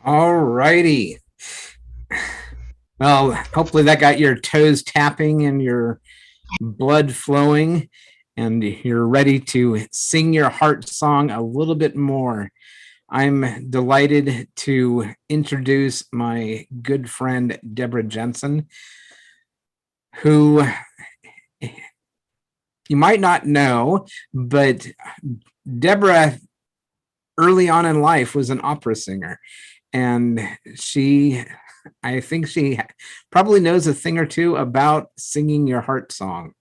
All righty. Well, hopefully that got your toes tapping and your blood flowing, and you're ready to sing your heart song a little bit more. I'm delighted to introduce my good friend, Debera Jensen, who you might not know, but Debera early on in life was an opera singer. And I think she probably knows a thing or two about singing your heart song.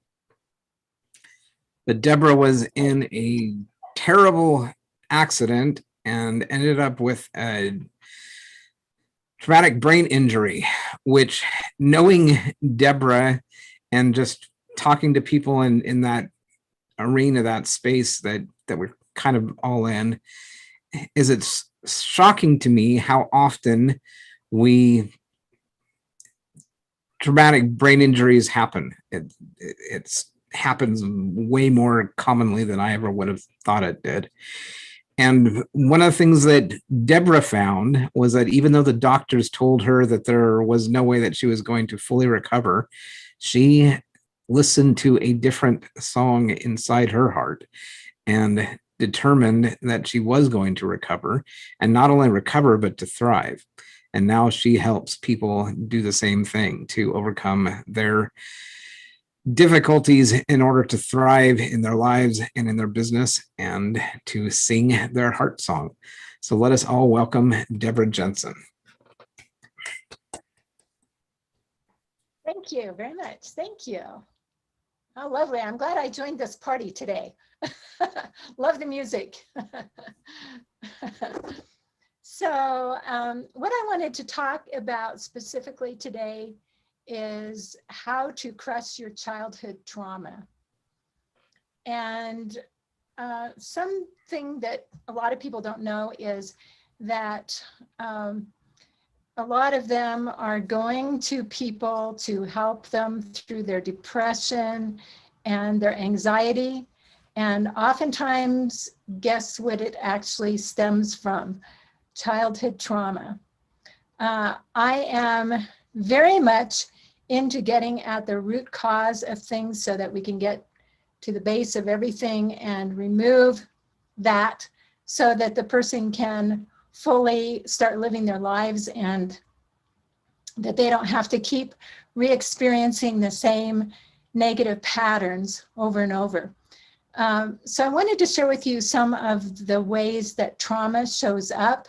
But Debera was in a terrible accident and ended up with a traumatic brain injury, which, knowing Debera and just talking to people in that arena, that space that we're kind of all in, is it's shocking to me how often traumatic brain injuries happen. It's happens way more commonly than I ever would have thought it did. And one of the things that Debera found was that even though the doctors told her that there was no way that she was going to fully recover, she listened to a different song inside her heart and determined that she was going to recover, and not only recover, but to thrive. And now she helps people do the same thing, to overcome their difficulties in order to thrive in their lives and in their business, and to sing their heart song. So let us all welcome Debera Jensen. Thank you very much. Thank you. Oh, lovely. I'm glad I joined this party today. Love the music. So what I wanted to talk about specifically today is how to crush your childhood trauma. And something that a lot of people don't know is that a lot of them are going to people to help them through their depression and their anxiety. And oftentimes, guess what it actually stems from? Childhood trauma. I am very much into getting at the root cause of things so that we can get to the base of everything and remove that so that the person can fully start living their lives and that they don't have to keep re-experiencing the same negative patterns over and over. So I wanted to share with you some of the ways that trauma shows up.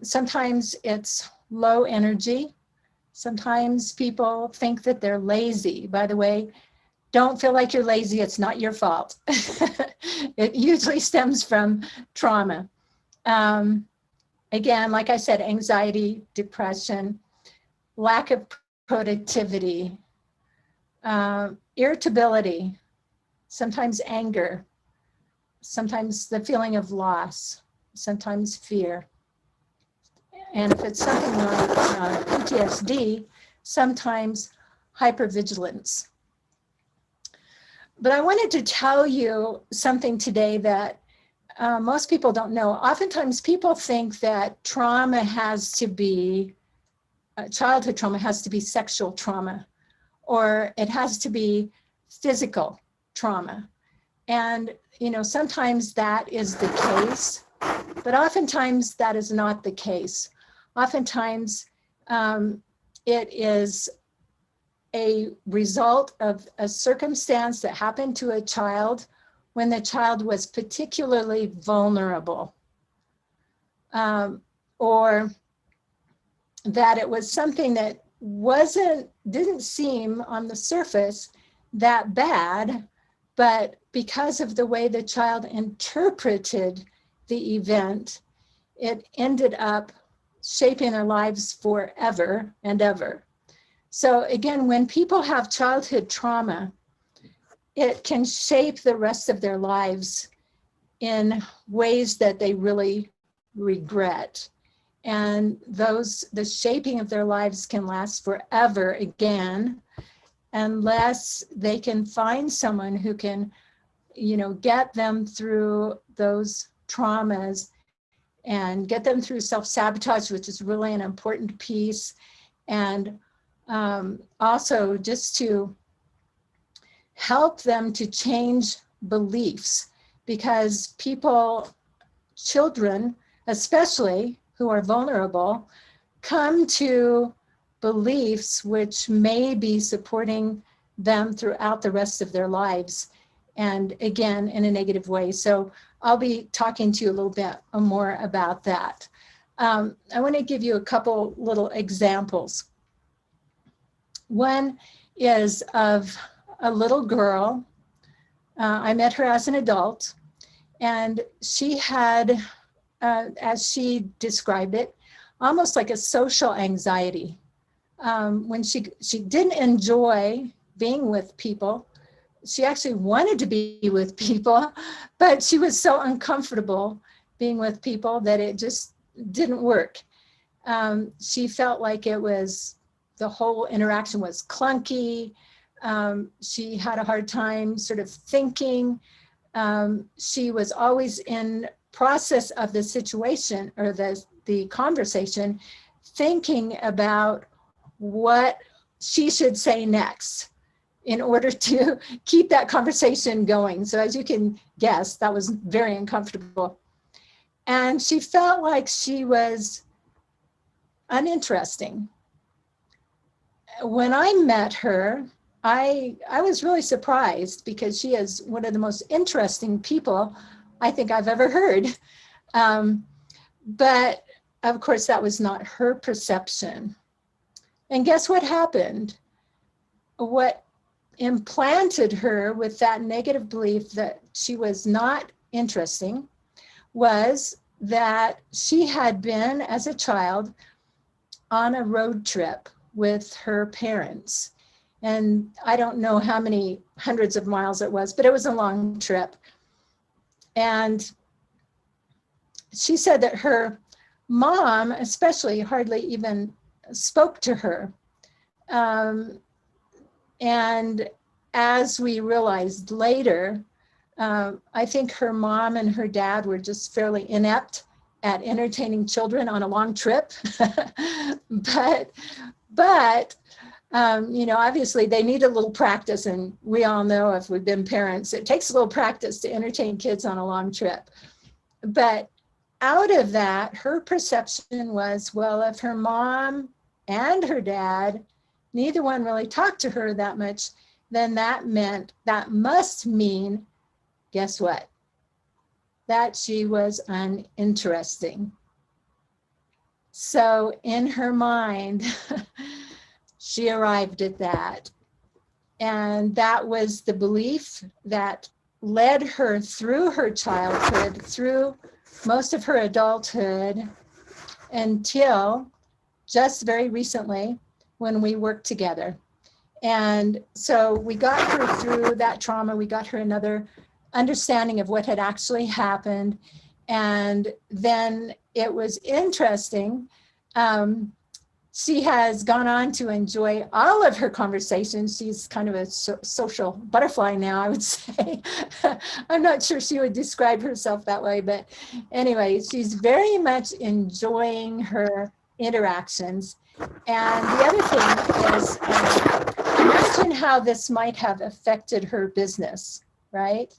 Sometimes it's low energy. Sometimes people think that they're lazy. By the way, don't feel like you're lazy. It's not your fault. It usually stems from trauma. Again, like I said, anxiety, depression, lack of productivity, irritability, sometimes anger, sometimes the feeling of loss, sometimes fear. And if it's something like PTSD, sometimes hypervigilance. But I wanted to tell you something today that most people don't know. Oftentimes people think that trauma has to be, childhood trauma has to be sexual trauma, or it has to be physical trauma. And, you know, sometimes that is the case, but oftentimes that is not the case. Oftentimes it is a result of a circumstance that happened to a child when the child was particularly vulnerable, or that it was something that didn't seem on the surface that bad, but because of the way the child interpreted the event, it ended up shaping their lives forever and ever. So again, when people have childhood trauma, it can shape the rest of their lives in ways that they really regret. And the shaping of their lives can last forever again, unless they can find someone who can, you know, get them through those traumas and get them through self-sabotage, which is really an important piece. And also just to help them to change beliefs, because children especially, who are vulnerable, come to beliefs which may be supporting them throughout the rest of their lives, and again, in a negative way. So I'll be talking to you a little bit more about that. I want to give you a couple little examples. One is of a little girl. I met her as an adult, and she had, as she described it, almost like a social anxiety. When she didn't enjoy being with people, she actually wanted to be with people, but she was so uncomfortable being with people that it just didn't work. She felt like the whole interaction was clunky. She had a hard time sort of thinking. She was always in process of the situation or the conversation, thinking about what she should say next in order to keep that conversation going. So as you can guess, that was very uncomfortable. And she felt like she was uninteresting. When I met her, I was really surprised, because she is one of the most interesting people I think I've ever heard. But of course, that was not her perception. And guess what happened? What implanted her with that negative belief that she was not interesting was that she had been, as a child, on a road trip with her parents. And I don't know how many hundreds of miles it was, but it was a long trip. And she said that her mom, especially, hardly even spoke to her. And as we realized later, I think her mom and her dad were just fairly inept at entertaining children on a long trip. but obviously they need a little practice, and we all know, if we've been parents, it takes a little practice to entertain kids on a long trip. But out of that, her perception was, well, if her mom and her dad, neither one really talked to her that much, then that must mean, guess what? That she was uninteresting. So in her mind, she arrived at that. And that was the belief that led her through her childhood, through most of her adulthood, until just very recently, when we worked together. And so we got her through that trauma. We got her another understanding of what had actually happened. And then it was interesting. She has gone on to enjoy all of her conversations. She's kind of a social butterfly now, I would say. I'm not sure she would describe herself that way, but anyway, she's very much enjoying her interactions. And the other thing is, imagine how this might have affected her business, right?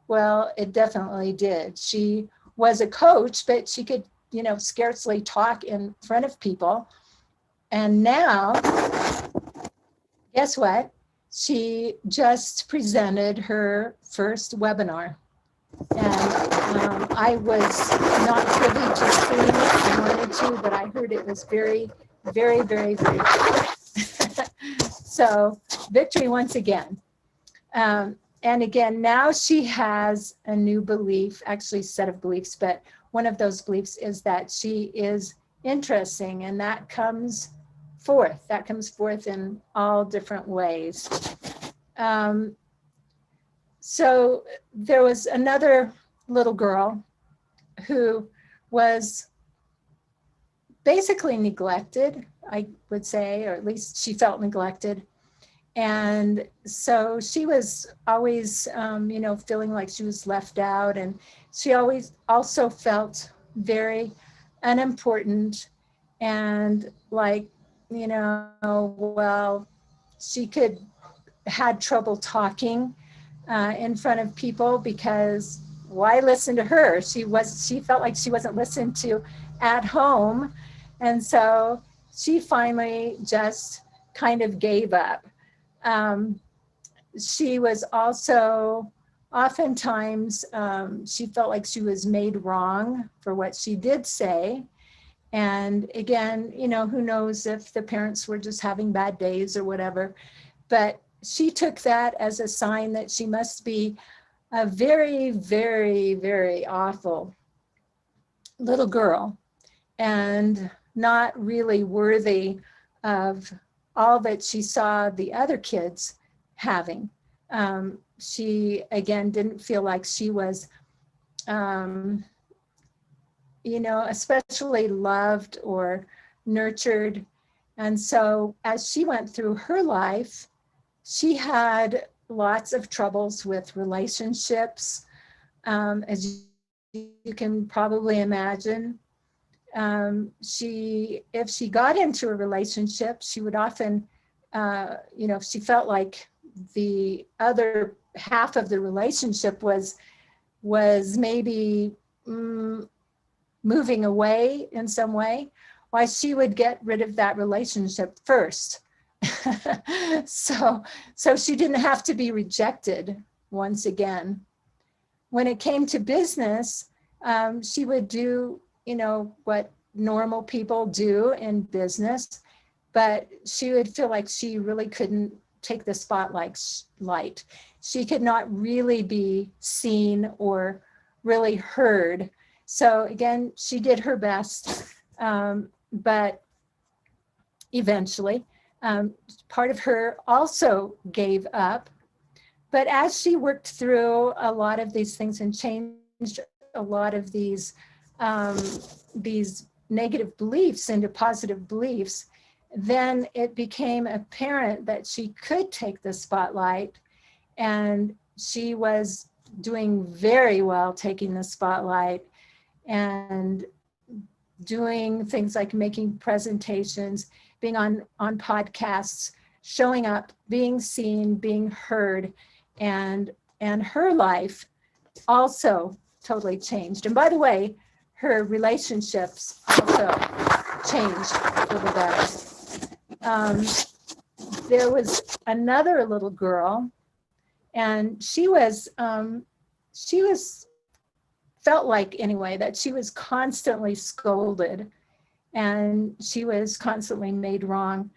Well, it definitely did. She was a coach, but she could, scarcely talk in front of people. And now, guess what? She just presented her first webinar. And I was not privy to seeing it. I wanted to, but I heard it was very, very, very, very good. So victory once again. And again, now she has a new belief, actually set of beliefs, but one of those beliefs is that she is interesting, and that comes forth in all different ways. So there was another little girl who was basically neglected, I would say, or at least she felt neglected. And so she was always, feeling like she was left out. And she always also felt very unimportant, and like, well, she had trouble talking in front of people, because why listen to her? She felt like she wasn't listened to at home. And so she finally just kind of gave up. Um, she was also oftentimes, she felt like she was made wrong for what she did say. And again, who knows if the parents were just having bad days or whatever. But she took that as a sign that she must be a very, very, very awful little girl, and not really worthy of all that she saw the other kids having. She, again, didn't feel like she was, especially loved or nurtured. And so as she went through her life, she had lots of troubles with relationships, as you can probably imagine. If she got into a relationship, she would often, if she felt like the other half of the relationship was maybe moving away in some way, why she would get rid of that relationship first. So she didn't have to be rejected once again. When it came to business, she would do, what normal people do in business, but she would feel like she really couldn't take the spotlight. She could not really be seen or really heard. So again, she did her best, but eventually, part of her also gave up. But as she worked through a lot of these things and changed a lot of these negative beliefs into positive beliefs, then it became apparent that she could take the spotlight, and she was doing very well taking the spotlight and doing things like making presentations, being on podcasts, showing up, being seen, being heard, and her life also totally changed. And by the way, her relationships also changed for the better. There was another little girl, and she felt like, anyway, that she was constantly scolded and she was constantly made wrong.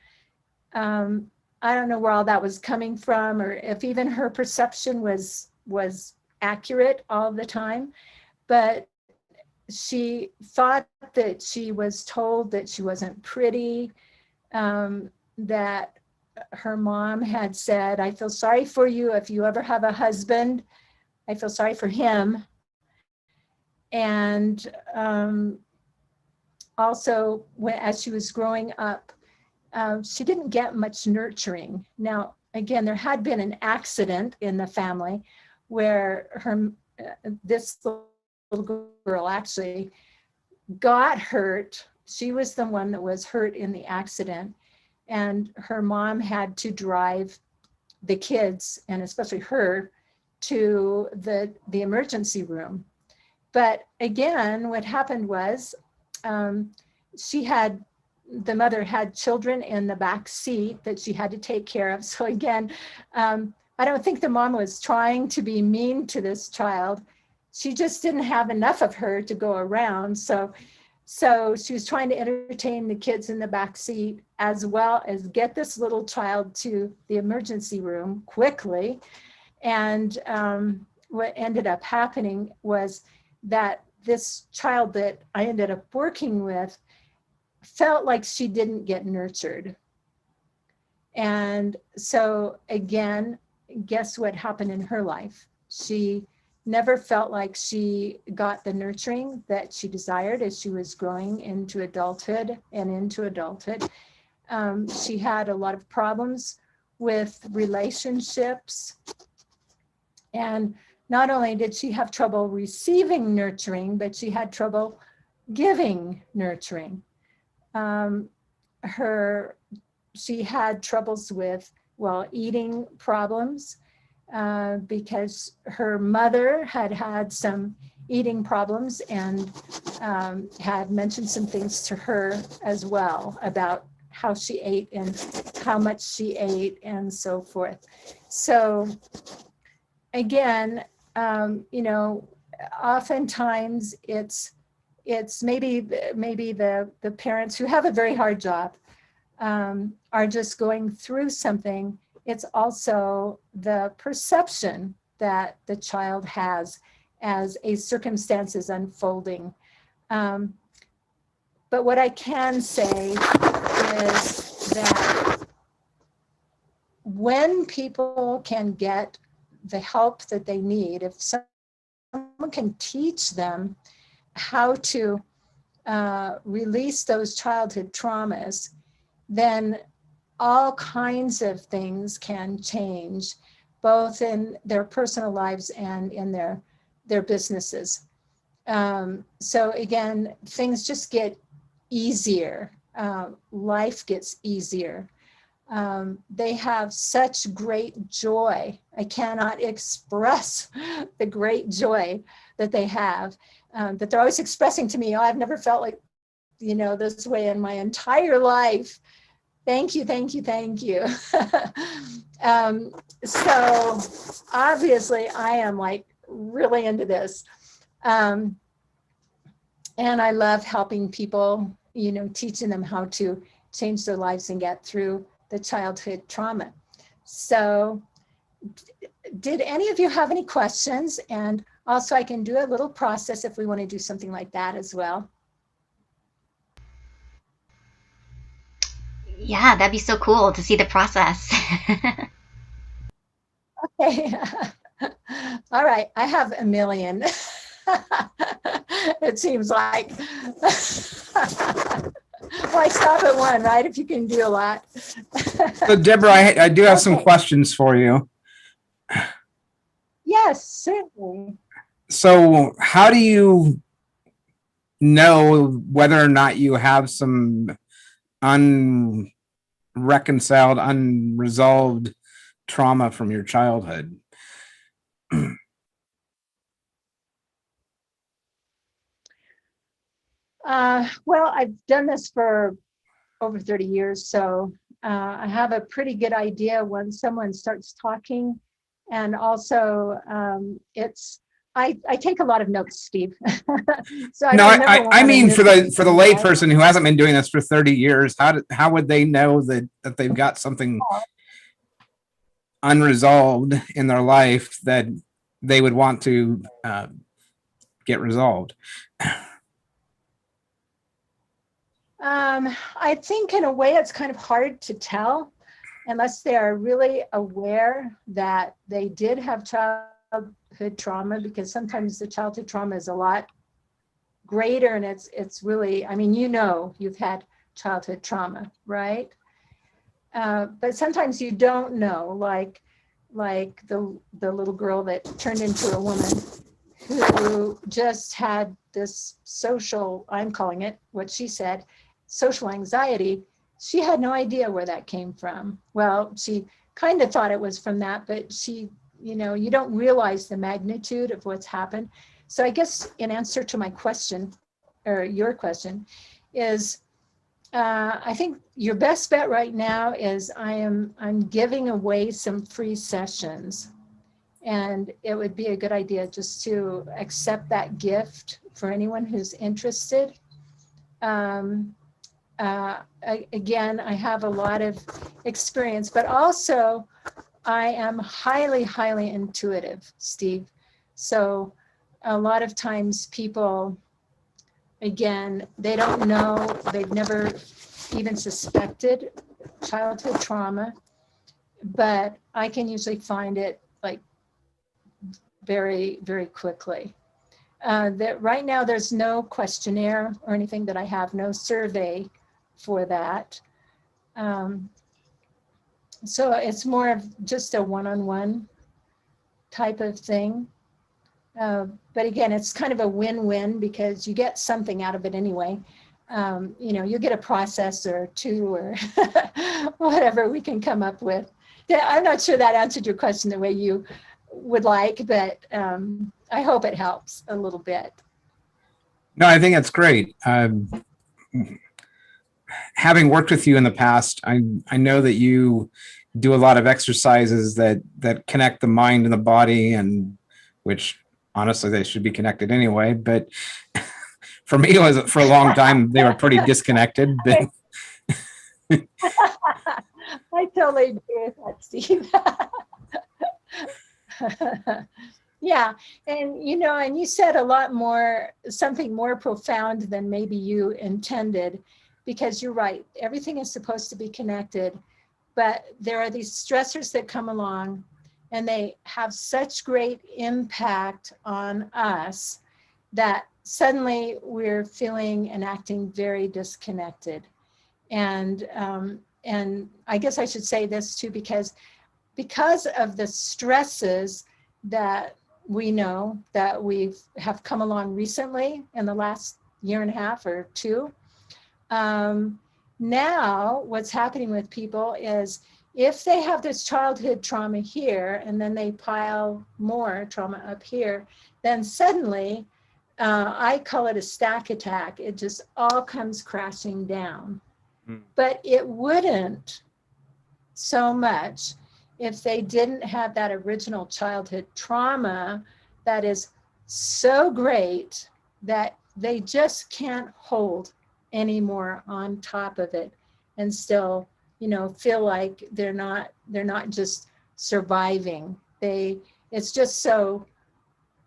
I don't know where all that was coming from, or if even her perception was accurate all the time, but she thought that she was told that she wasn't pretty, that her mom had said, "I feel sorry for you if you ever have a husband. I feel sorry for him." And also, as she was growing up, she didn't get much nurturing. Now, again, there had been an accident in the family where this little girl actually got hurt. She was the one that was hurt in the accident, and her mom had to drive the kids, and especially her, to the emergency room. But again, what happened was, the mother had children in the back seat that she had to take care of. So again, I don't think the mom was trying to be mean to this child. She just didn't have enough of her to go around. So she was trying to entertain the kids in the back seat, as well as get this little child to the emergency room quickly. And what ended up happening was that this child that I ended up working with felt like she didn't get nurtured. And so again, guess what happened in her life? She never felt like she got the nurturing that she desired as she was growing into adulthood. She had a lot of problems with relationships. And not only did she have trouble receiving nurturing, but she had trouble giving nurturing. She had troubles with, well, eating problems because her mother had some eating problems and had mentioned some things to her as well about how she ate and how much she ate and so forth. So again, oftentimes it's maybe the parents who have a very hard job are just going through something. It's also the perception that the child has as a circumstance is unfolding. But what I can say is that when people can get the help that they need, if someone can teach them how to release those childhood traumas, then all kinds of things can change, both in their personal lives and in their businesses. So again, things just get easier. Life gets easier. They have such great joy. I cannot express the great joy that they have, that they're always expressing to me. Oh, I've never felt like, this way in my entire life. Thank you, thank you, thank you. So obviously I am like really into this. And I love helping people, teaching them how to change their lives and get through the childhood trauma. So did any of you have any questions? And also I can do a little process if we want to do something like that as well. Yeah, that'd be so cool to see the process. Okay. All right. I have a million. It seems like. Why stop at one, right? If you can do a lot. So Deborah, I do have some questions for you. Yes, certainly. So how do you know whether or not you have some unreconciled, unresolved trauma from your childhood? Well, I've done this for over 30 years, so I have a pretty good idea when someone starts talking. And also, I take a lot of notes, Steve. So No, I mean for the lay person who hasn't been doing this for 30 years, how would they know that they've got something unresolved in their life that they would want to get resolved? I think in a way it's kind of hard to tell unless they are really aware that they did have childhood trauma, because sometimes the childhood trauma is a lot greater and it's really, I mean, you've had childhood trauma, right? But sometimes you don't know, like the little girl that turned into a woman who just had this social, I'm calling it what she said, social anxiety. She had no idea where that came from. Well, she kind of thought it was from that, but she, you don't realize the magnitude of what's happened. So I guess in answer to my question, or your question, is I think your best bet right now is I'm giving away some free sessions. And it would be a good idea just to accept that gift for anyone who's interested. Again, I have a lot of experience, but also I am highly, highly intuitive, Steve. So a lot of times people, again, they don't know, they've never even suspected childhood trauma, but I can usually find it like very, very quickly. That right now there's no questionnaire or anything that I have, no survey for that. So it's more of just a one-on-one type of thing. But again, it's kind of a win-win because you get something out of it anyway. You get a process or two or whatever we can come up with. Yeah, I'm not sure that answered your question the way you would like, but I hope it helps a little bit. No, I think it's great. Having worked with you in the past, I know that you do a lot of exercises that connect the mind and the body, and which honestly they should be connected anyway. But for me, it was for a long time they were pretty disconnected. But I totally agree with that, Steve. Yeah, and and you said a lot more, something more profound than maybe you intended, because you're right, everything is supposed to be connected, but there are these stressors that come along and they have such great impact on us that suddenly we're feeling and acting very disconnected. And I guess I should say this too, because of the stresses that we know that have come along recently in the last year and a half or two. Now what's happening with people is if they have this childhood trauma here and then they pile more trauma up here, then suddenly I call it a stack attack. It just all comes crashing down. But it wouldn't so much if they didn't have that original childhood trauma that is so great that they just can't hold anymore on top of it and still, feel like they're not just surviving. It's just so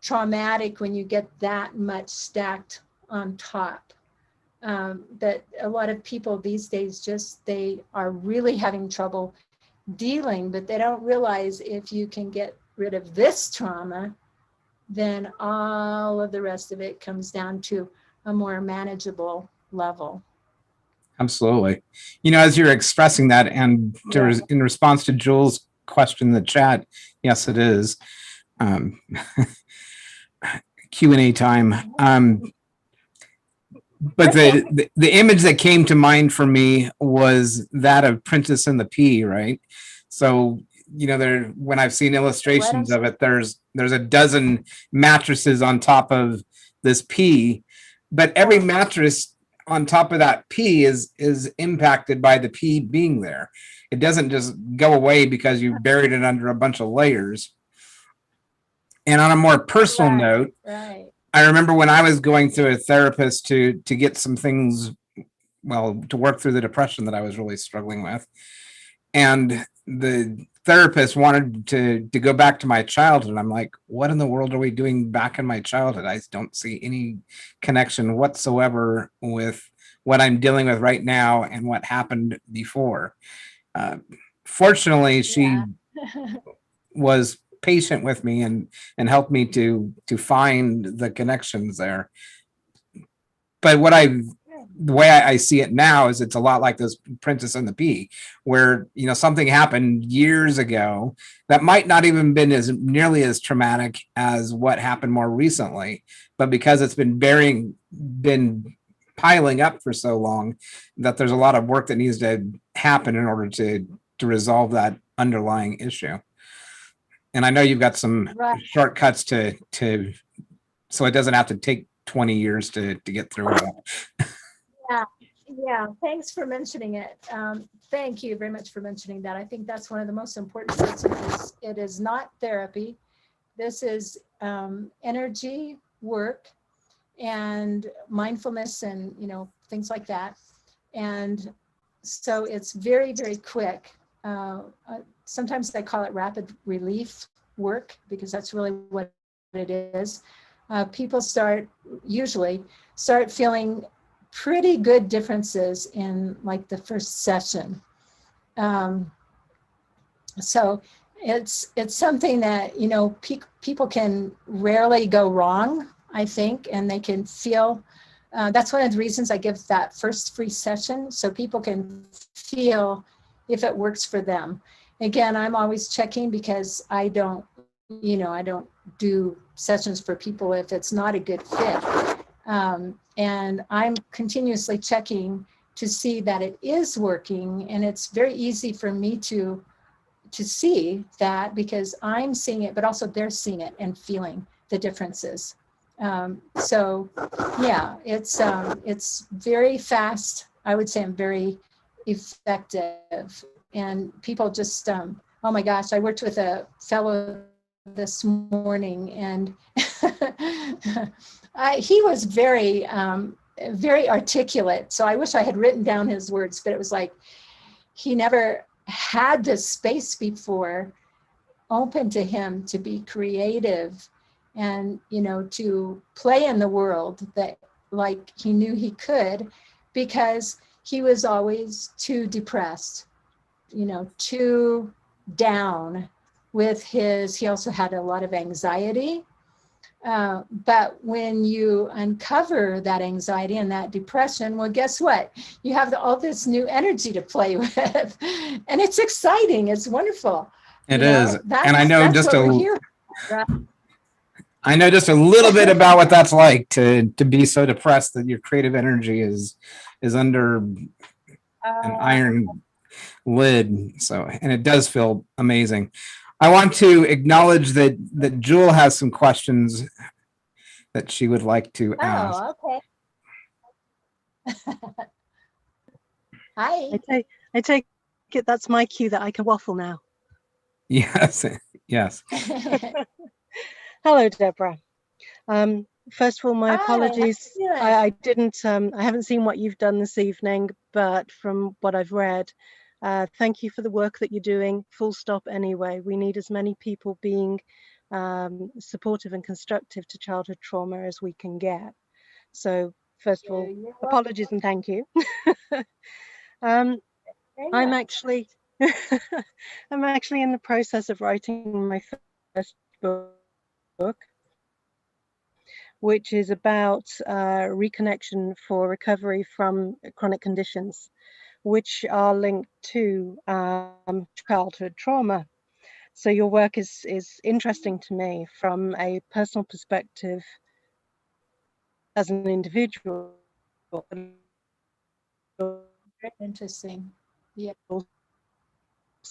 traumatic when you get that much stacked on top. That a lot of people these days they are really having trouble dealing, but they don't realize if you can get rid of this trauma, then all of the rest of it comes down to a more manageable level. absolutely. As you're expressing that, and in response to Jules' question in the chat, yes, it is. Q&A time. But the image that came to mind for me was that of Princess and the Pea, right? So, when I've seen illustrations of it, there's a dozen mattresses on top of this pea, but every mattress on top of that pea is impacted by the pea being there. It doesn't just go away because you buried it under a bunch of layers. And on a more personal note, I remember when I was going to a therapist to get some things, to work through the depression that I was really struggling with. And the therapist wanted to go back to my childhood. I'm like, what in the world are we doing back in my childhood? I don't see any connection whatsoever with what I'm dealing with right now and what happened before. Fortunately, she was patient with me and helped me to find the connections there. But the way I see it now is it's a lot like this Princess and the Pea, where something happened years ago that might not even been nearly as traumatic as what happened more recently, but because it's been piling up for so long, that there's a lot of work that needs to happen in order to resolve that underlying issue. And I know you've got some shortcuts to so it doesn't have to take 20 years to get through it. Yeah. Thanks for mentioning it. Thank you very much for mentioning that. I think that's one of the most important parts of this. It is not therapy. This is energy work and mindfulness and things like that. And so it's very, very quick. Sometimes I call it rapid relief work because that's really what it is. People usually start feeling pretty good differences in like the first session. So it's something that, people can rarely go wrong, I think, and they can feel, that's one of the reasons I give that first free session, so people can feel if it works for them. Again, I'm always checking because I don't I don't do sessions for people if it's not a good fit. And I'm continuously checking to see that it is working. And it's very easy for me to see that because I'm seeing it, but also they're seeing it and feeling the differences. So yeah, it's very fast. I would say I'm very effective, and people just, oh my gosh, I worked with a fellow this morning, and he was very, very articulate. So I wish I had written down his words, but it was like, he never had this space before open to him to be creative and, to play in the world that like he knew he could, because he was always too depressed, too down with he also had a lot of anxiety. But when you uncover that anxiety and that depression, well, guess what? You have all this new energy to play with, and it's exciting. It's wonderful. It is, and I know that's just what we're here for, right? I know just a little bit about what that's like to be so depressed that your creative energy is under an iron lid. So, and it does feel amazing. I want to acknowledge that Jewel has some questions that she would like to ask. Oh, okay. Hi. I take it that's my cue that I can waffle now. Yes, yes. Hello, Deborah. First of all, my Hi, apologies. how I didn't. I haven't seen what you've done this evening, but from what I've read, thank you for the work that you're doing. Full stop. Anyway, we need as many people being supportive and constructive to childhood trauma as we can get. So, first of all, apologies and thank you. I'm actually in the process of writing my first book, which is about reconnection for recovery from chronic conditions, which are linked to childhood trauma. So your work is interesting to me from a personal perspective as an individual. Very interesting. Yeah. Also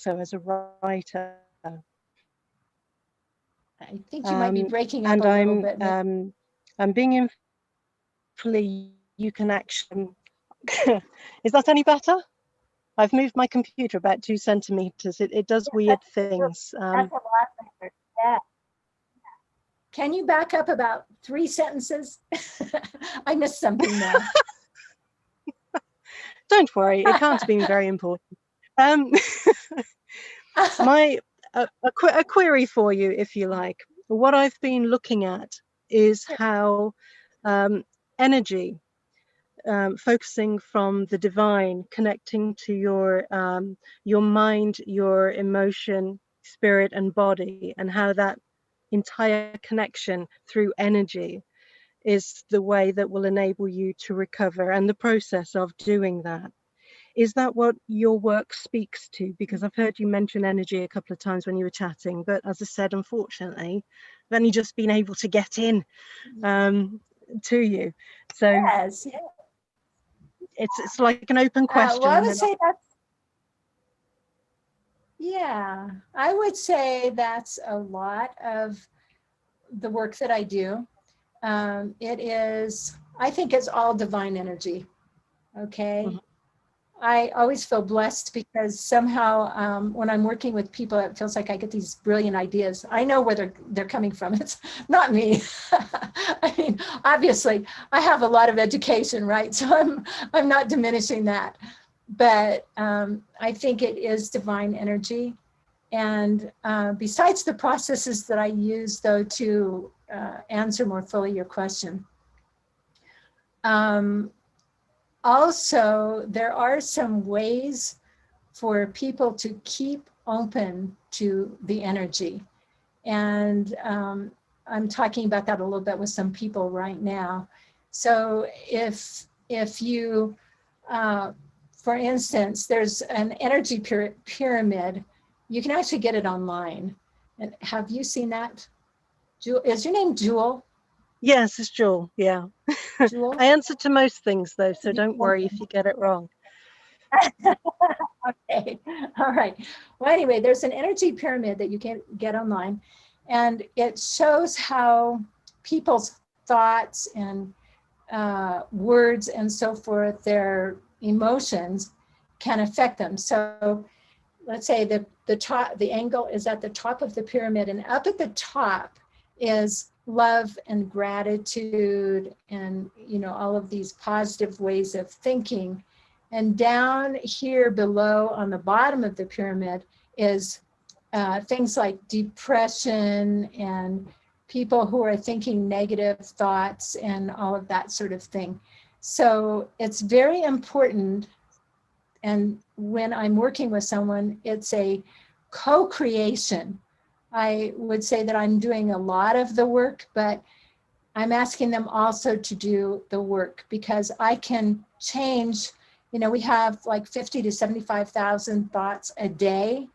as a writer. I think you might be breaking up a little bit. I'm being hopefully you can actually. Is that any better? I've moved my computer about 2 centimeters. It does weird things. That's a lot better. Yeah. Can you back up about 3 sentences? I missed something now. Don't worry, it can't have been very important. A query for you, if you like. What I've been looking at is how energy, focusing from the divine, connecting to your mind, your emotion, spirit, and body, and how that entire connection through energy is the way that will enable you to recover, and the process of doing that. Is that what your work speaks to? Because I've heard you mention energy a couple of times when you were chatting, but as I said, unfortunately, I've only just been able to get in to you. So yes, yeah. It's like an open question. Well, I would say that's, yeah, I would say that's a lot of the work that I do. It is, I think it's all divine energy. Okay. Mm-hmm. I always feel blessed because somehow when I'm working with people, it feels like I get these brilliant ideas. I know where they're coming from. It's not me. I mean, obviously, I have a lot of education, right? So I'm not diminishing that. But I think it is divine energy. And besides the processes that I use, though, to answer more fully your question, also, there are some ways for people to keep open to the energy. And I'm talking about that a little bit with some people right now. So if you, for instance, there's an energy pyramid, you can actually get it online. And have you seen that? Jewel, is your name Jewel? Yes, it's Jewel. Yeah. Jewel? I answer to most things though, so You- don't worry if you get it wrong. Okay, all right. Well, anyway, there's an energy pyramid that you can get online, and it shows how people's thoughts and words and so forth, their emotions can affect them. So let's say the top, the angle is at the top of the pyramid, and up at the top is love and gratitude and, you know, all of these positive ways of thinking. And down here below on the bottom of the pyramid is things like depression and people who are thinking negative thoughts and all of that sort of thing. So it's very important. And when I'm working with someone, it's a co-creation. I would say that I'm doing a lot of the work, but I'm asking them also to do the work because I can change. You know, we have like 50 to 75,000 thoughts a day.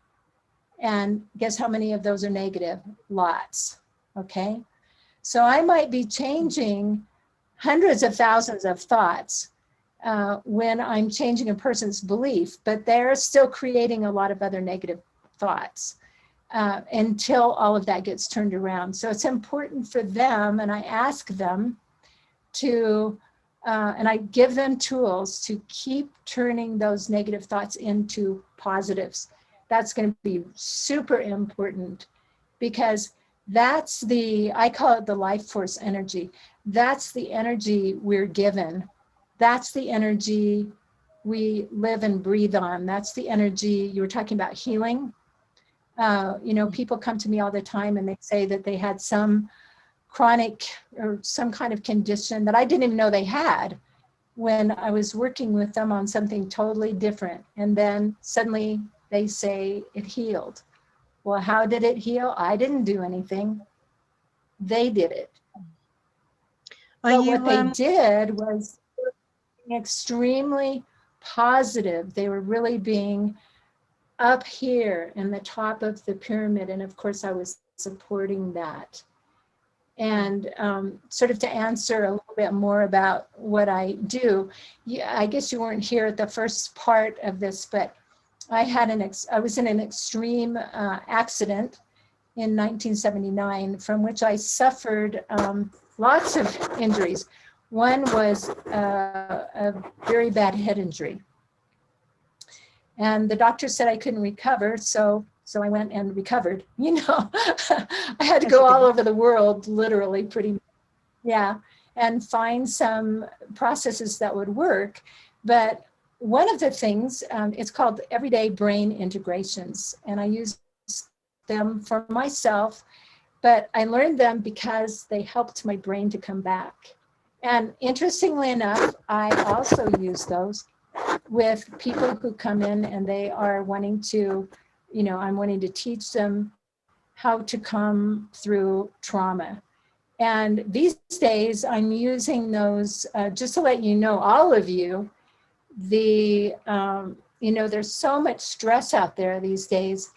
And guess how many of those are negative? Lots. Okay. So I might be changing hundreds of thousands of thoughts when I'm changing a person's belief, but they're still creating a lot of other negative thoughts until all of that gets turned around. So it's important for them, and I ask them to, and I give them tools to keep turning those negative thoughts into positives. That's going to be super important because that's the, I call it the life force energy. That's the energy we're given. That's the energy we live and breathe on. That's the energy you were talking about, healing. You know, people come to me all the time and they say that they had some chronic or some kind of condition that I didn't even know they had when I was working with them on something totally different. And then suddenly they say it healed. Well, how did it heal? I didn't do anything. They did it. Are But you what they did was extremely positive. They were really being up here in the top of the pyramid. And of course, I was supporting that. And sort of to answer a little bit more about what I do, I guess you weren't here at the first part of this, but I had I was in an extreme accident in 1979 from which I suffered lots of injuries. One was a very bad head injury. And the doctor said I couldn't recover, so I went and recovered. You know, I had to go all over the world, literally, pretty much. Yeah, and find some processes that would work. But one of the things, it's called everyday brain integrations, and I use them for myself, but I learned them because they helped my brain to come back. And interestingly enough, I also use those with people who come in and they are wanting to, you know, I'm wanting to teach them how to come through trauma. And these days I'm using those, just to let you know, all of you, you know, there's so much stress out there these days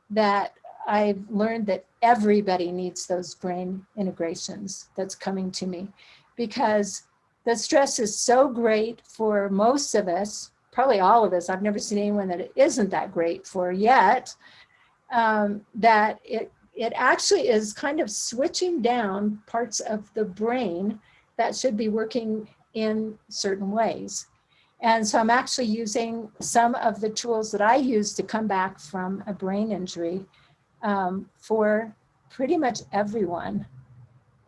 that I've learned that everybody needs those brain integrations that's coming to me, because the stress is so great for most of us, probably all of us. I've never seen anyone that it isn't that great for yet, that it actually is kind of switching down parts of the brain that should be working in certain ways. And so I'm actually using some of the tools that I use to come back from a brain injury for pretty much everyone.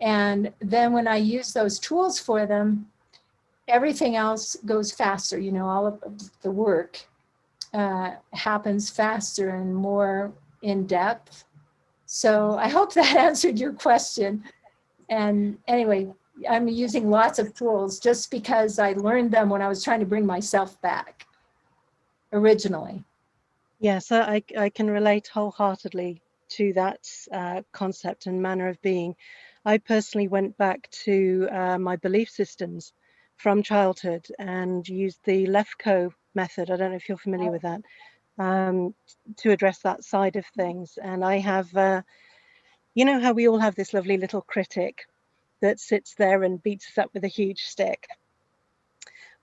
And then when I use those tools for them, everything else goes faster. You know, all of the work happens faster and more in depth. So I hope that answered your question. And anyway, I'm using lots of tools just because I learned them when I was trying to bring myself back originally. Yes, I can relate wholeheartedly to that concept and manner of being. I personally went back to my belief systems from childhood and used the Lefko method. I don't know if you're familiar with that, to address that side of things. And I have You know how we all have this lovely little critic that sits there and beats us up with a huge stick?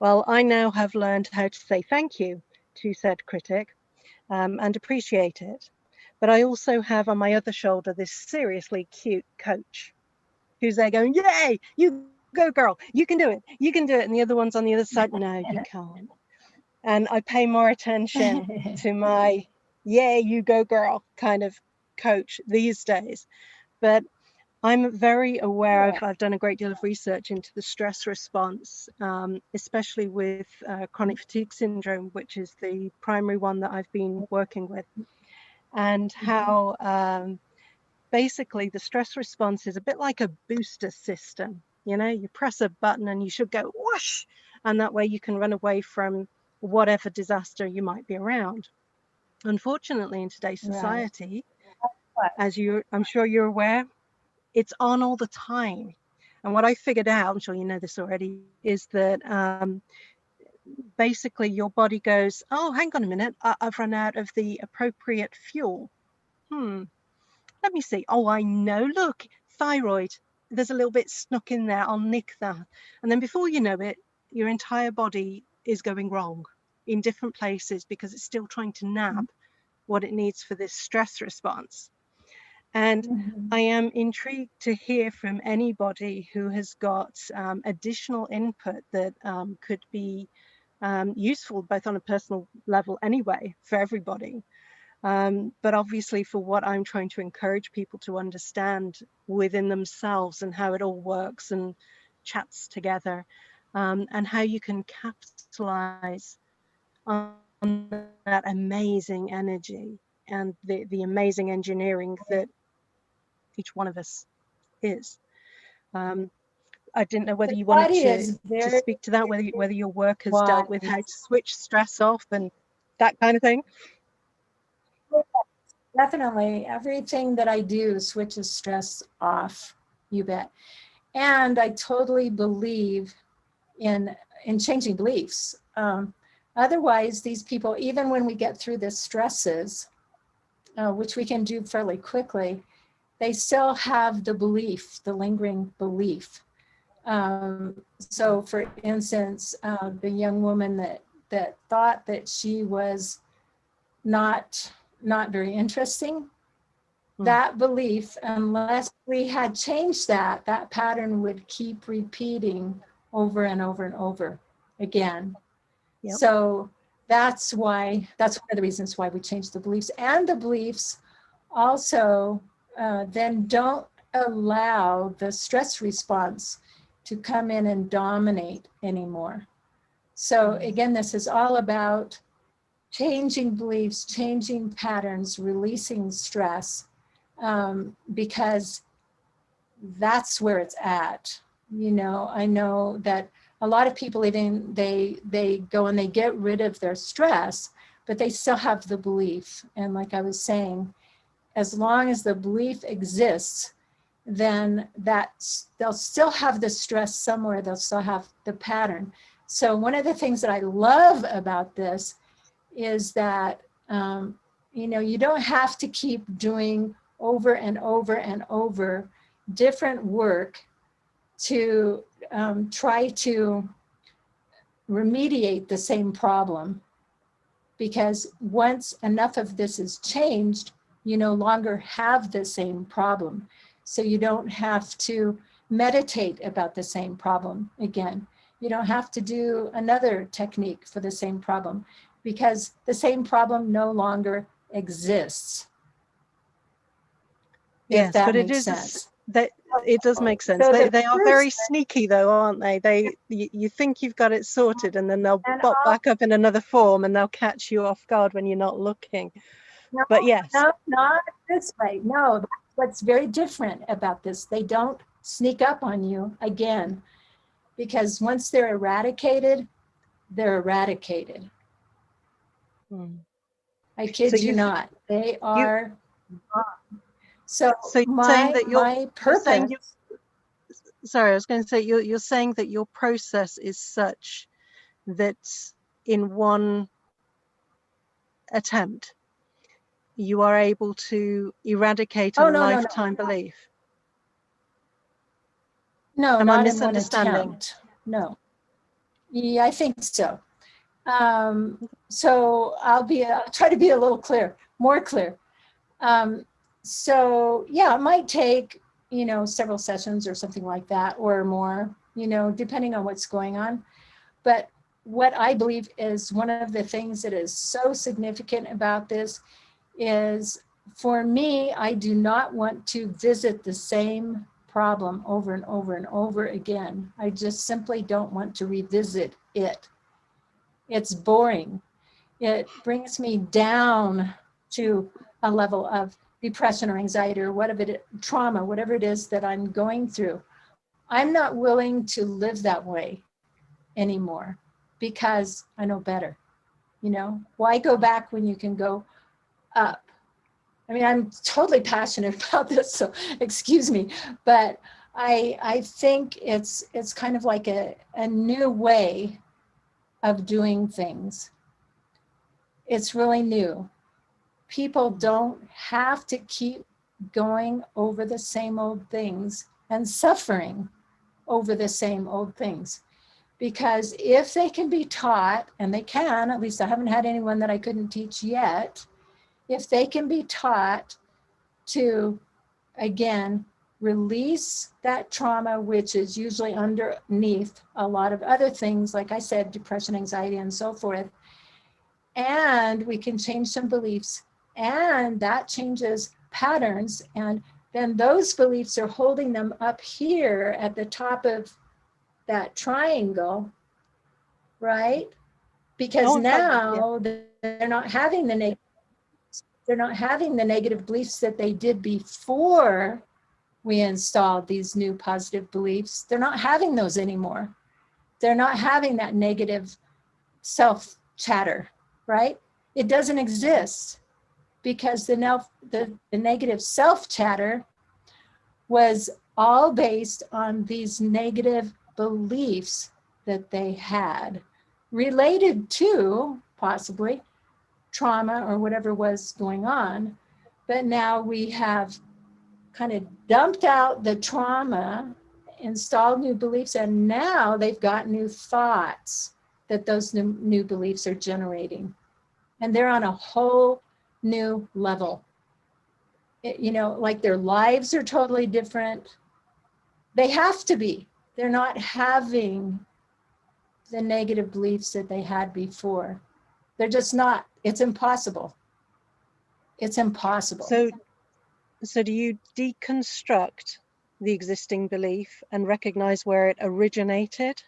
Well, I now have learned how to say thank you to said critic and appreciate it. But I also have on my other shoulder this seriously cute coach who's there going, yay, you go girl, you can do it, you can do it. And the other one's on the other side, no, you can't. And I pay more attention to my, yay, you go girl kind of coach these days. But I'm very aware, I've done a great deal of research into the stress response, especially with chronic fatigue syndrome, which is the primary one that I've been working with, and how basically the stress response is a bit like a booster system. You know, you press a button and you should go whoosh, and that way you can run away from whatever disaster you might be around. Unfortunately, in today's society, as I'm sure you're aware, it's on all the time. And what I figured out, I'm sure you know this already, is that basically your body goes, oh, hang on a minute, I've run out of the appropriate fuel. Let me see. Oh, I know, look, thyroid. There's a little bit snuck in there. I'll nick that. And then before you know it, your entire body is going wrong in different places because it's still trying to nab what it needs for this stress response. And I am intrigued to hear from anybody who has got additional input that could be useful both on a personal level anyway for everybody. But obviously for what I'm trying to encourage people to understand within themselves and how it all works and chats together, and how you can capitalize on that amazing energy and the amazing engineering that each one of us is. I didn't know whether you wanted to speak to that, whether your work has dealt with how to switch stress off and that kind of thing. Definitely. Everything that I do switches stress off, you bet. And I totally believe in changing beliefs. Otherwise, these people, even when we get through the stresses, which we can do fairly quickly, they still have the belief, the lingering belief. So for instance, the young woman that thought that she was not very interesting, that belief, unless we had changed that pattern would keep repeating over and over and over again. Yep. So that's one of the reasons why we changed the beliefs. And the beliefs also then don't allow the stress response to come in and dominate anymore. So again, this is all about changing beliefs, changing patterns, releasing stress, because that's where it's at. You know, I know that a lot of people even they go and they get rid of their stress, but they still have the belief. And like I was saying, as long as the belief exists, then they'll still have the stress somewhere, they'll still have the pattern. So one of the things that I love about this is that, you know, you don't have to keep doing over and over and over different work to try to remediate the same problem. Because once enough of this is changed, you no longer have the same problem. So you don't have to meditate about the same problem again. You don't have to do another technique for the same problem because the same problem no longer exists. Yes, but it is that it does make sense. So they are very sneaky though, aren't they? You think you've got it sorted and then they'll pop back up in another form and they'll catch you off guard when you're not looking. No, but yes. No, not this way. No, what's very different about this, they don't sneak up on you again, because once they're eradicated, they're eradicated. I kid you not. They are gone. So my purpose. Sorry, I was going to say you're saying that your process is such that in one attempt you are able to eradicate a Oh, no, no, no. lifetime belief? No, Am I not in one misunderstanding? attempt. No. Yeah, I think so. So I'll try to be a little more clear. So yeah, it might take, several sessions or something like that or more, depending on what's going on. But what I believe is one of the things that is so significant about this is, for me, I do not want to visit the same problem over and over and over again. I just simply don't want to revisit it. It's boring. It brings me down to a level of depression or anxiety or trauma, whatever it is that I'm going through. I'm not willing to live that way anymore because I know better. Why go back when you can go up? I mean, I'm totally passionate about this, so excuse me, but I think it's kind of like a new way of doing things. It's really new. People don't have to keep going over the same old things and suffering over the same old things. Because if they can be taught, and they can, at least I haven't had anyone that I couldn't teach yet, if they can be taught to, again, release that trauma, which is usually underneath a lot of other things, like I said, depression, anxiety, and so forth, and we can change some beliefs, and that changes patterns, and then those beliefs are holding them up here at the top of that triangle, right? Because now they're not having the negative beliefs that they did before we installed these new positive beliefs. They're not having those anymore. They're not having that negative self chatter, right? It doesn't exist because the negative self chatter was all based on these negative beliefs that they had related to possibly trauma or whatever was going on. But now we have kind of dumped out the trauma, installed new beliefs, and now they've got new thoughts that those new beliefs are generating. And they're on a whole new level. Like their lives are totally different. They have to be. They're not having the negative beliefs that they had before. They're just not. It's impossible. It's impossible. So do you deconstruct the existing belief and recognize where it originated?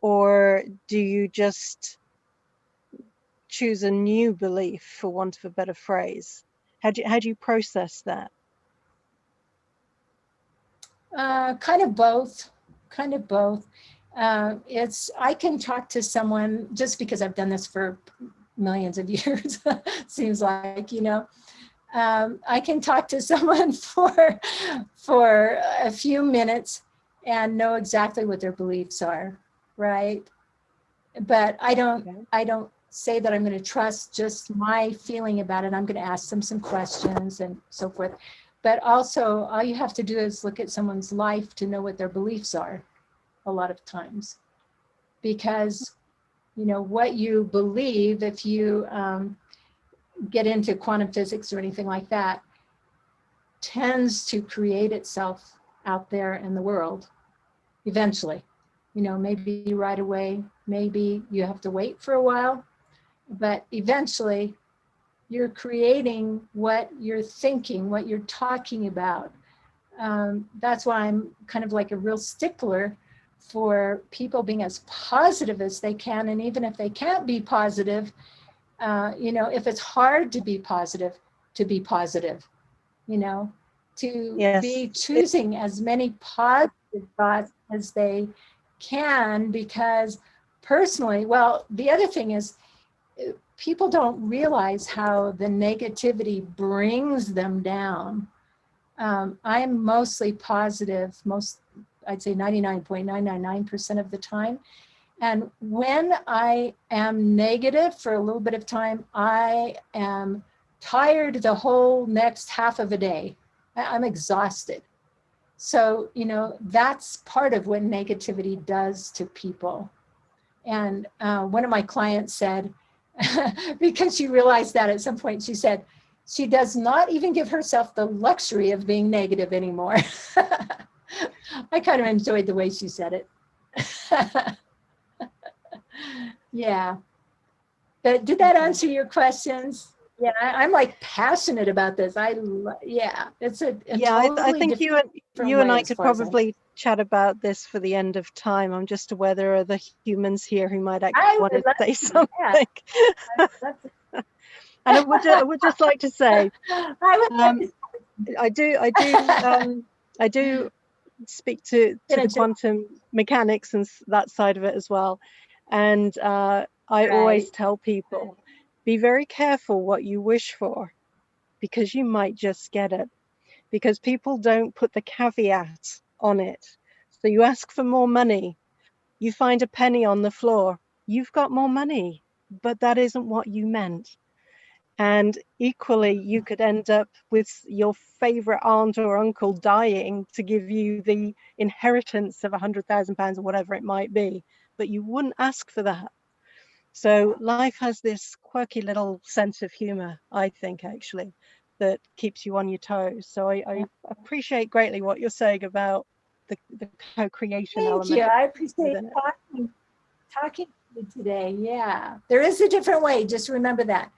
Or do you just choose a new belief, for want of a better phrase? How do you process that? Kind of both. I can talk to someone just because I've done this for millions of years, seems like, I can talk to someone for a few minutes and know exactly what their beliefs are, right? But I don't say that I'm going to trust just my feeling about it. I'm going to ask them some questions and so forth. But also, all you have to do is look at someone's life to know what their beliefs are a lot of times. Because, what you believe, if you get into quantum physics or anything like that, tends to create itself out there in the world eventually. Maybe right away, maybe you have to wait for a while, but eventually you're creating what you're thinking, what you're talking about. That's why I'm kind of like a real stickler for people being as positive as they can. And even if they can't be positive, if it's hard to be positive, to be choosing as many positive thoughts as they can, because personally, well, the other thing is people don't realize how the negativity brings them down. I'm mostly positive, I'd say 99.999% of the time. And when I am negative for a little bit of time, I am tired the whole next half of a day. I'm exhausted. So, you know, that's part of what negativity does to people. And one of my clients said, because she realized that at some point, she said, she does not even give herself the luxury of being negative anymore. I kind of enjoyed the way she said it. Yeah. But did that answer your questions? Yeah, I'm like passionate about this. Yeah, it's a Yeah, totally I think you and I could probably chat about this for the end of time. I'm just aware there are other humans here who might actually want to say something. And I would just like to say, I do speak to the quantum mechanics and that side of it as well. And I always tell people, be very careful what you wish for, because you might just get it. Because people don't put the caveat on it. So you ask for more money, you find a penny on the floor, you've got more money, but that isn't what you meant. And equally, you could end up with your favorite aunt or uncle dying to give you the inheritance of £100,000 or whatever it might be, but you wouldn't ask for that. So life has this quirky little sense of humor, I think, actually, that keeps you on your toes. So I appreciate greatly what you're saying about the co-creation element. Thank you. I appreciate talking to you today. Yeah, there is a different way. Just remember that.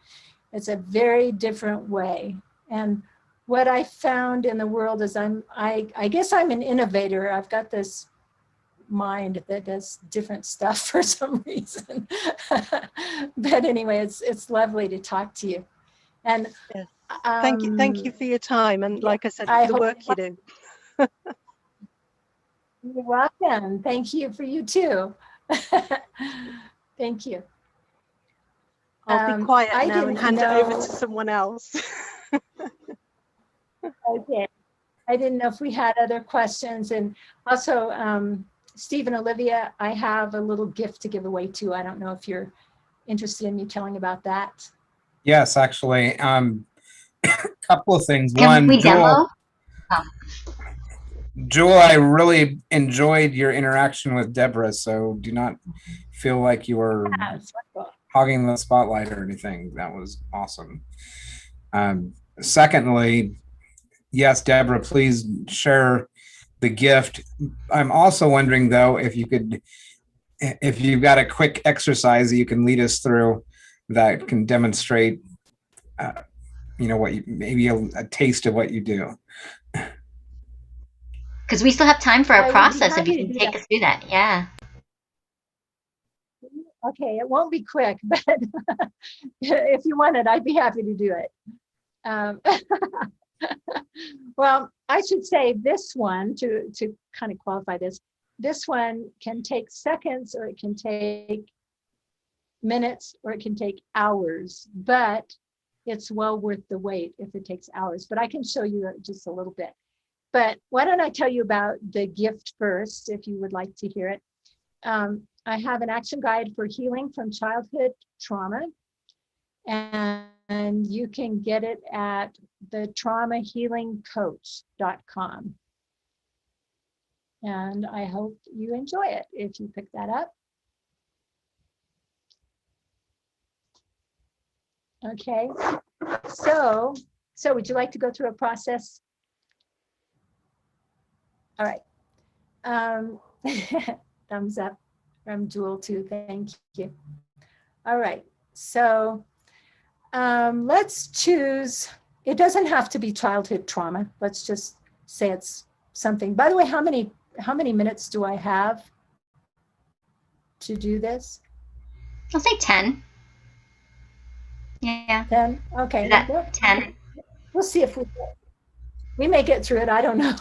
It's a very different way. And what I found in the world is I guess I'm an innovator. I've got this mind that does different stuff for some reason. But anyway, it's lovely to talk to you. And yes. Thank you for your time, and like I said, the work you do. You're welcome. Thank you for you too. Thank you. I'll be quiet now and hand it over to someone else. Okay. I didn't know if we had other questions. And also, Steve and Olivia, I have a little gift to give away too. I don't know if you're interested in me telling about that. Yes, actually. A couple of things. Can we demo? Jewel, I really enjoyed your interaction with Debera, so do not feel like you were hogging the spotlight or anything. That was awesome. Secondly, yes, Debera, please share the gift. I'm also wondering, though, if you've got a quick exercise that you can lead us through that can demonstrate, maybe a taste of what you do. Because we still have time for a process if you can take us through that. Yeah. Okay, it won't be quick, but if you want it, I'd be happy to do it. Well, I should say this one, to kind of qualify this one can take seconds, or it can take minutes, or it can take hours, but it's well worth the wait if it takes hours. But I can show you just a little bit. But why don't I tell you about the gift first, if you would like to hear it. I have an action guide for healing from childhood trauma, and you can get it at thetraumahealingcoach.com. And I hope you enjoy it if you pick that up. Okay, so would you like to go through a process? All right. Thumbs up from Jewel too. Thank you. All right. So let's choose. It doesn't have to be childhood trauma. Let's just say it's something. By the way, how many minutes do I have to do this? I'll say 10. Yeah. 10. Okay. 10. We'll see if we may get through it. I don't know.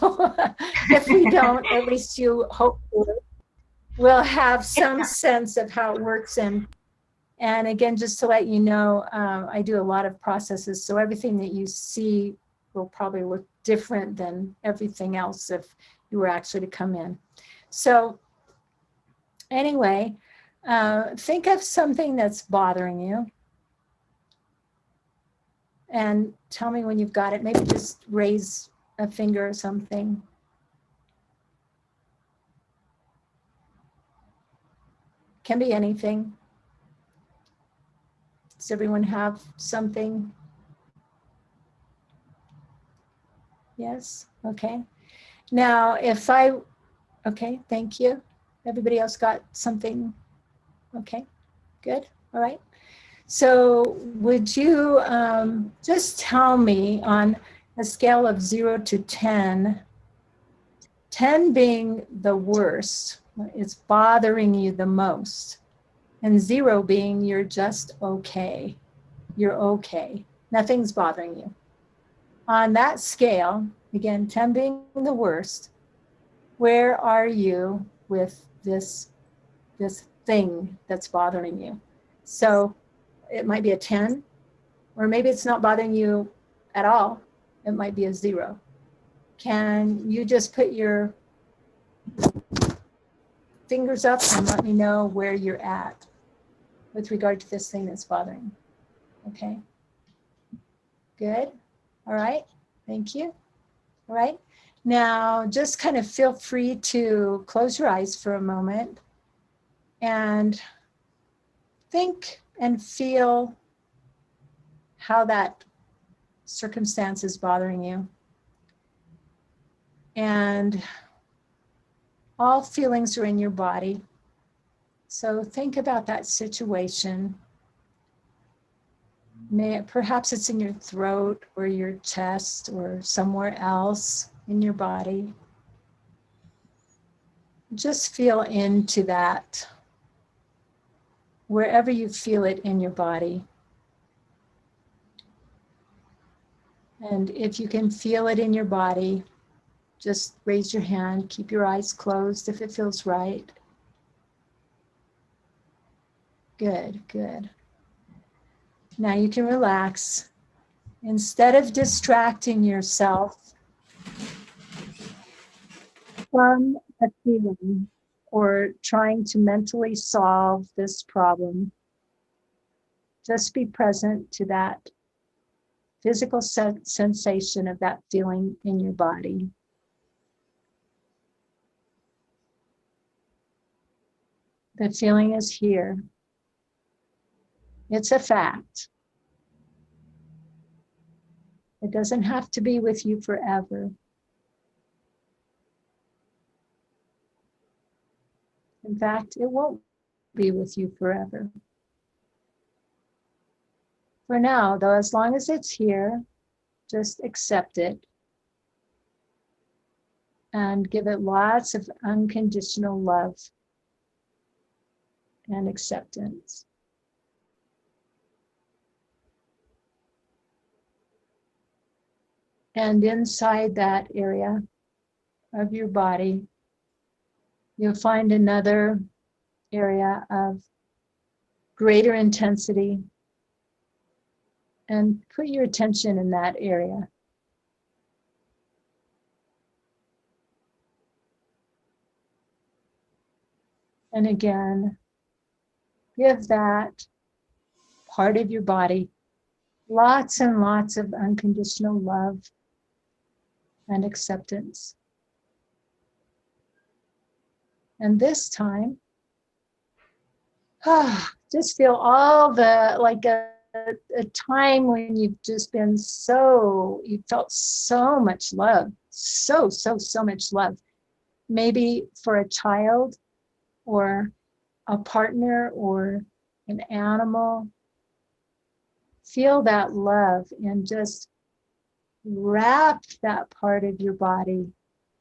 If we don't, at least you hopefully will have some sense of how it works. And again, just to let you know, I do a lot of processes. So everything that you see will probably look different than everything else if you were actually to come in. So anyway, think of something that's bothering you. and tell me when you've got it. Maybe just raise a finger or something. Can be anything. Does everyone have something? Yes, okay. Now, okay, thank you. Everybody else got something? Okay, good, all right. So would you just tell me on a scale of 0 to 10, 10 being the worst, it's bothering you the most, and 0 being you're just okay, you're okay, nothing's bothering you. On that scale, again, 10 being the worst, where are you with this thing that's bothering you? So it might be a 10, or maybe it's not bothering you at all. It might be a 0. Can you just put your fingers up and let me know where you're at with regard to this thing that's bothering you? Okay, good, all right, thank you. All right, now just kind of feel free to close your eyes for a moment and think and feel how that circumstance is bothering you. And all feelings are in your body. So think about that situation. Perhaps it's in your throat or your chest or somewhere else in your body. Just feel into that, wherever you feel it in your body. And if you can feel it in your body, just raise your hand, keep your eyes closed if it feels right. Good, good. Now you can relax. Instead of distracting yourself from a feeling or trying to mentally solve this problem, just be present to that physical sensation of that feeling in your body. The feeling is here. It's a fact. It doesn't have to be with you forever. In fact, it won't be with you forever. For now, though, as long as it's here, just accept it and give it lots of unconditional love and acceptance. And inside that area of your body, you'll find another area of greater intensity, and put your attention in that area. And again, give that part of your body lots and lots of unconditional love and acceptance. And this time, just feel all the, like a time when you've just been you felt so much love, so much love. Maybe for a child or a partner or an animal. Feel that love and just wrap that part of your body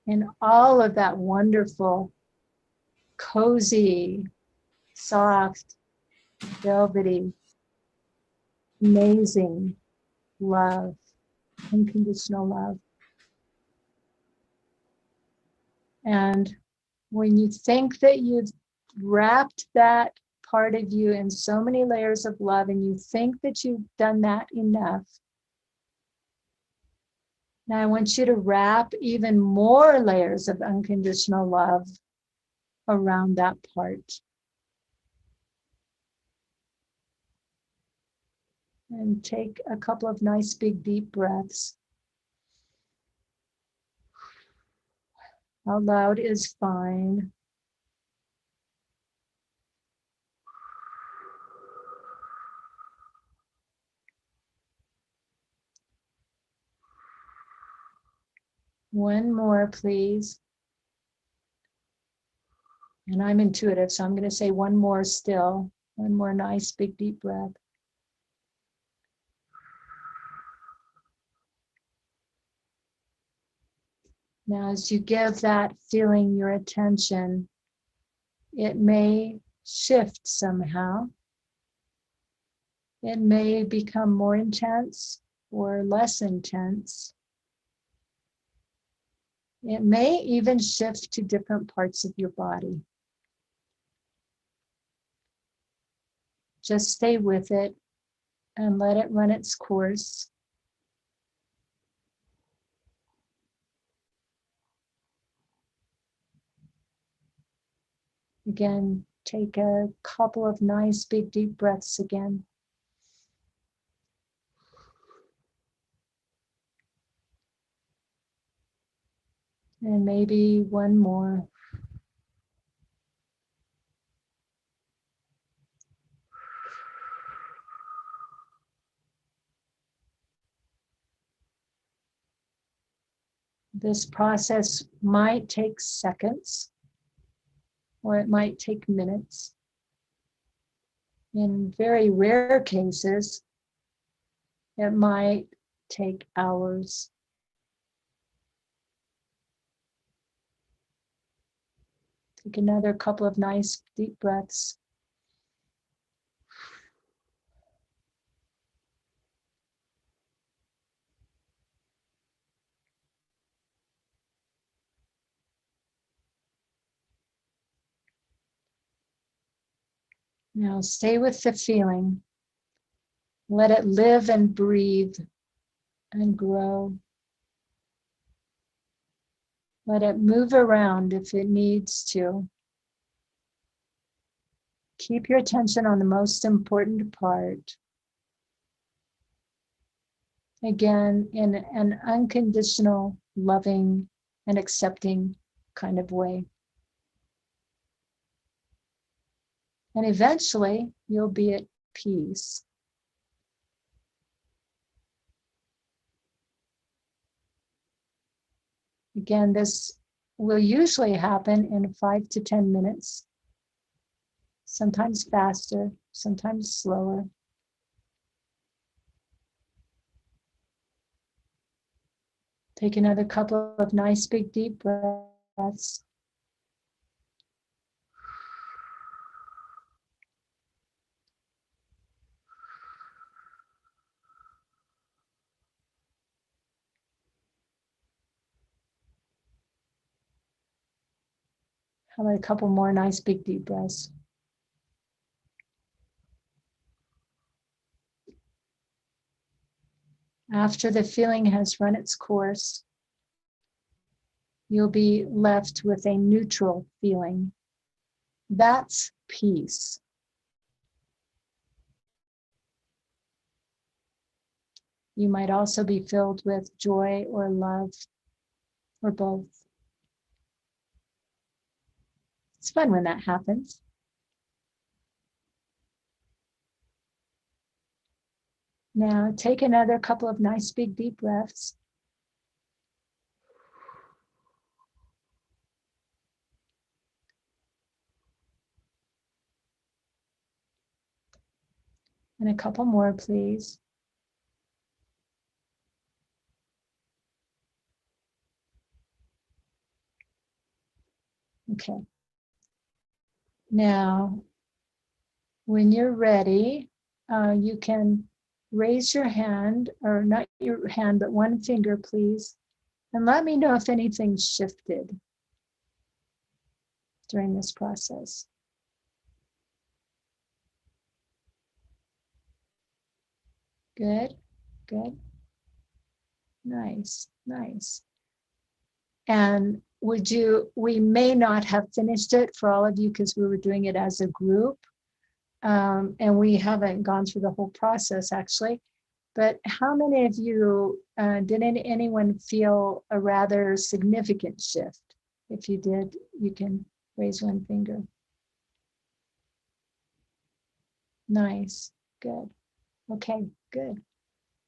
in all of that wonderful, cozy, soft, velvety, amazing love, unconditional love. And when you think that you've wrapped that part of you in so many layers of love and you think that you've done that enough, now I want you to wrap even more layers of unconditional love around that part. And take a couple of nice big deep breaths. Out loud is fine. One more, please. And I'm intuitive, so I'm going to say one more still. One more nice big deep breath. Now, as you give that feeling your attention, it may shift somehow. It may become more intense or less intense. It may even shift to different parts of your body. Just stay with it and let it run its course. Again, take a couple of nice big deep breaths again. And maybe one more. This process might take seconds, or it might take minutes. In very rare cases, it might take hours. Take another couple of nice deep breaths. Now stay with the feeling. Let it live and breathe and grow. Let it move around if it needs to. Keep your attention on the most important part. Again, in an unconditional, loving, and accepting kind of way. And eventually, you'll be at peace. Again, this will usually happen in 5 to 10 minutes, sometimes faster, sometimes slower. Take another couple of nice big deep breaths. How about a couple more nice big deep breaths? After the feeling has run its course, you'll be left with a neutral feeling. That's peace. You might also be filled with joy or love, or both. It's fun when that happens. Now take another couple of nice big deep breaths. And a couple more, please. Okay. Now, when you're ready, you can raise your hand, or not your hand, but one finger, please, and let me know if anything shifted during this process. Good, good. Nice, nice. And we may not have finished it for all of you because we were doing it as a group, And we haven't gone through the whole process actually, but how many of you, did anyone feel a rather significant shift? If you did, you can raise one finger. Nice, good. Okay, good,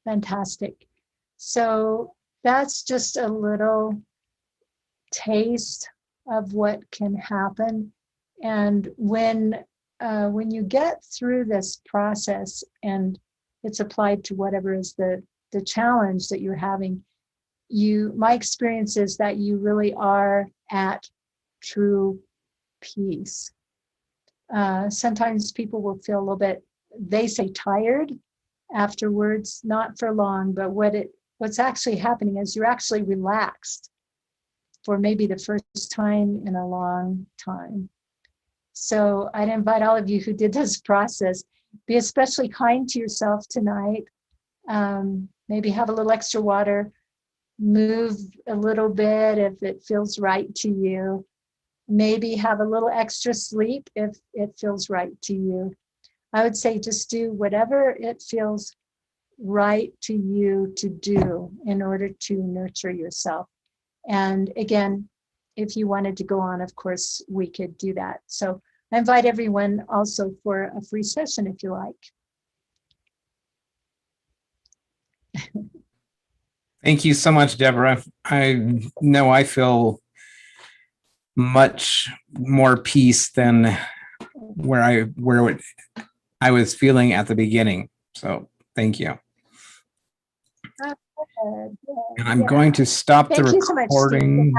fantastic. So that's just a little taste of what can happen. And when you get through this process and it's applied to whatever is the challenge that you're having, my experience is that you really are at true peace. Sometimes people will feel a little bit, they say tired afterwards, not for long, but what's actually happening is you're actually relaxed for maybe the first time in a long time. So I'd invite all of you who did this process, be especially kind to yourself tonight. Maybe have a little extra water, move a little bit if it feels right to you. Maybe have a little extra sleep if it feels right to you. I would say just do whatever it feels right to you to do in order to nurture yourself. And again, if you wanted to go on, of course, we could do that. So I invite everyone also for a free session if you like. Thank you so much, Deborah. I know I feel much more peace than where I was feeling at the beginning. So thank you. Good. And I'm going to stop the Thank you so much, Steve. recording.